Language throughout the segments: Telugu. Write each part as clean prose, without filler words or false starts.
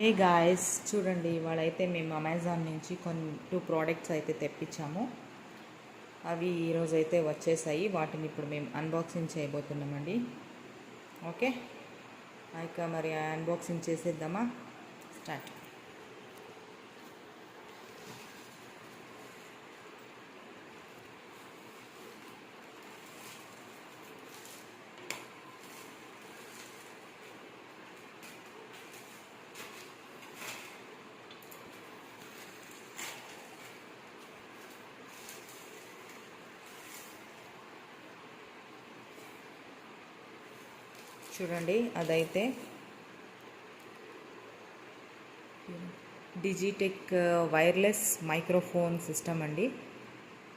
ఏ గాయస్ చూడండి, ఇవాళైతే మేము అమెజాన్ నుంచి టూ ప్రోడక్ట్స్ అయితే తెప్పించాము. అవి ఈరోజు అయితే వచ్చేసాయి. వాటిని ఇప్పుడు మేము అన్బాక్సింగ్ చేయబోతున్నామండి. ఓకే, ఇక మరి అన్బాక్సింగ్ చేసేద్దామా? స్టార్ట్. చూడండి, అదైతే డిజిటెక్ వైర్లెస్ మైక్రోఫోన్ సిస్టమ్ అండి.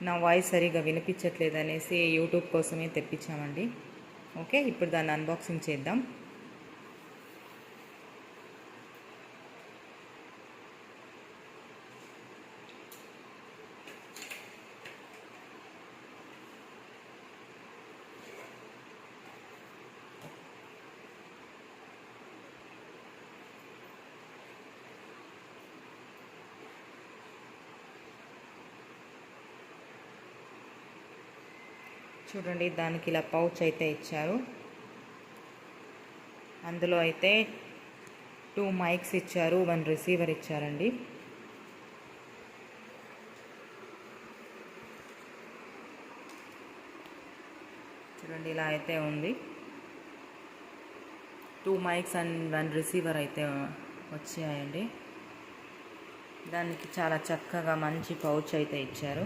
నా వాయిస్ సరిగా వినిపించట్లేదు అనేసి యూట్యూబ్ కోసమే తెప్పించామండి. ఓకే, ఇప్పుడు దాన్ని అన్బాక్సింగ్ చేద్దాం. చూడండి, దానికి ఇలా పౌచ్ అయితే ఇచ్చారు. అందులో అయితే 2 మైక్స్ ఇచ్చారు, 1 రిసీవర్ ఇచ్చారండి. చూడండి, ఇలా అయితే ఉంది. 2 మైక్స్ అండ్ 1 రిసీవర్ అయితే వచ్చాయండి. దానికి చాలా చక్కగా మంచి పౌచ్ అయితే ఇచ్చారు.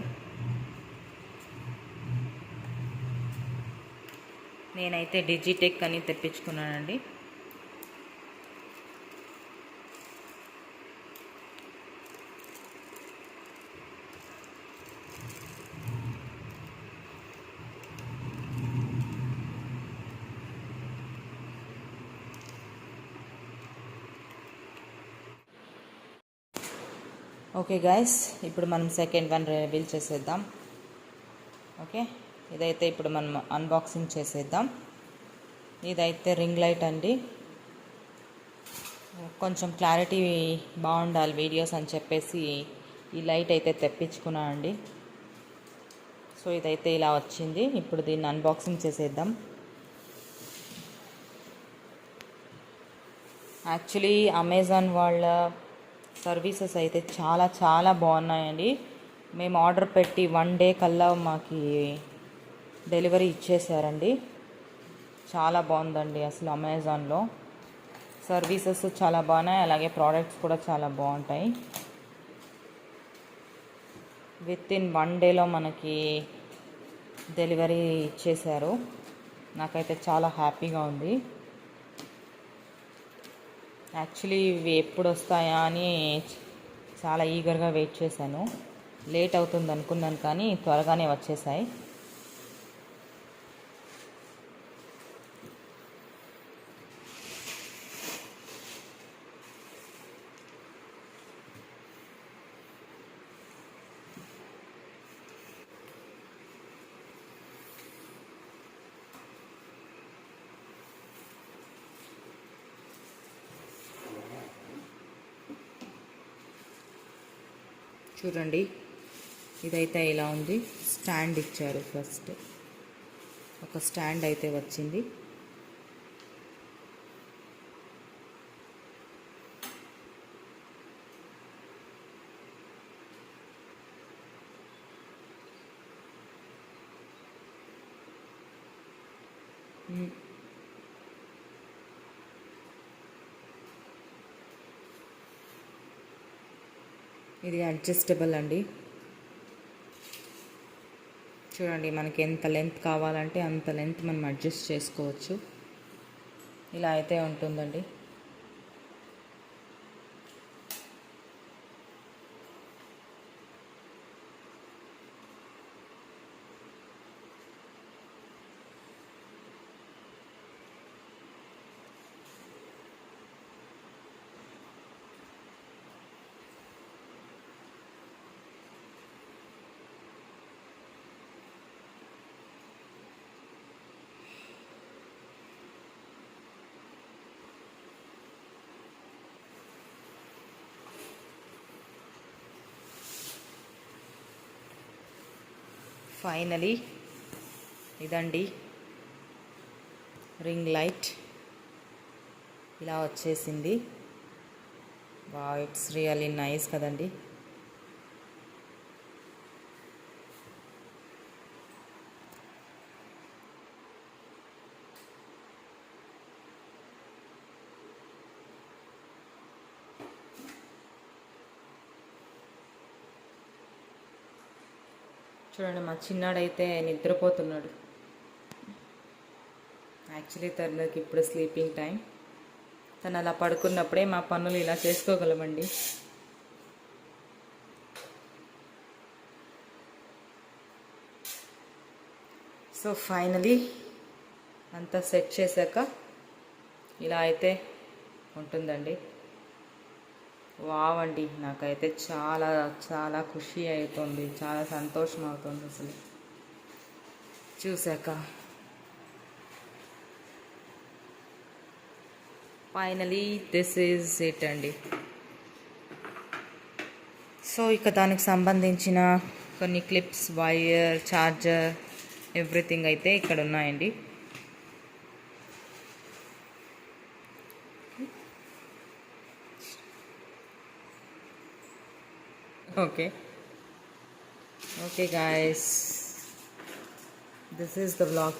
నేనైతే డిజిటెక్ అని తెప్పించుకున్నానండి. ఓకే గాయస్, ఇప్పుడు మనం సెకండ్ వన్ రివీల్ చేసేద్దాం. ఓకే, ఇదైతే ఇప్పుడు మనం అన్బాక్సింగ్ చేసేద్దాం. ఇదైతే రింగ్ లైట్ అండి. కొంచెం క్లారిటీ బాగుండాలి వీడియోస్ అని చెప్పేసి ఈ లైట్ అయితే తెప్పించుకున్నాను అండి. సో ఇదైతే ఇలా వచ్చింది. ఇప్పుడు దీన్ని అన్బాక్సింగ్ చేసేద్దాం. యాక్చువల్లీ అమెజాన్ వాళ్ళ సర్వీసెస్ అయితే చాలా చాలా బాగున్నాయండి. మేము ఆర్డర్ పెట్టి 1 డే కల్లా మాకు డెలివరీ ఇచ్చేసారండి. చాలా బాగుందండి అసలు. అమెజాన్లో సర్వీసెస్ చాలా బాగున్నాయి, అలాగే ప్రోడక్ట్స్ కూడా చాలా బాగుంటాయి. విత్ ఇన్ 1 డేలో మనకి డెలివరీ ఇచ్చేశారు. నాకైతే చాలా హ్యాపీగా ఉంది. యాక్చువల్లీ ఇవి ఎప్పుడు వస్తాయా అని చాలా ఈగర్గా వెయిట్ చేశాను. లేట్ అవుతుంది అనుకున్నాను, కానీ త్వరగానే వచ్చేసాయి. చూడండి, ఇదైతే ఇలా ఉంది. స్టాండ్ ఇచ్చారు. ఫస్ట్ ఒక స్టాండ్ అయితే వచ్చింది. ఇది అడ్జస్టబుల్ అండి. చూడండి, మనకి ఎంత లెంత్ కావాలంటే అంత లెంత్ మనం అడ్జస్ట్ చేసుకోవచ్చు. ఇలా అయితే ఉంటుందండి. ఫైనలీ ఇదండి రింగ్ లైట్ ఇలా వచ్చేసింది. వావ్, ఇట్స్ రియల్లీ నైస్ కదండి. చూడండి, మా చిన్నాడైతే నిద్రపోతున్నాడు. యాక్చువల్లీ తనకి ఇప్పుడు స్లీపింగ్ టైం. తను అలా పడుకున్నప్పుడే మా పనులు ఇలా చేసుకోగలమండి. సో ఫైనలీ అంతా సెట్ చేశాక ఇలా అయితే ఉంటుందండి. వావ్ అండి, నాకైతే చాలా చాలా ఖుషి అవుతుంది, చాలా సంతోషం అవుతుంది అసలు చూశాక. ఫైనలీ దిస్ ఈజ్ ఇట్ అండి. సో ఇక దానికి సంబంధించిన కొన్ని క్లిప్స్, వైర్, ఛార్జర్, ఎవ్రీథింగ్ అయితే ఇక్కడ ఉన్నాయండి. Okay guys, this is the vlog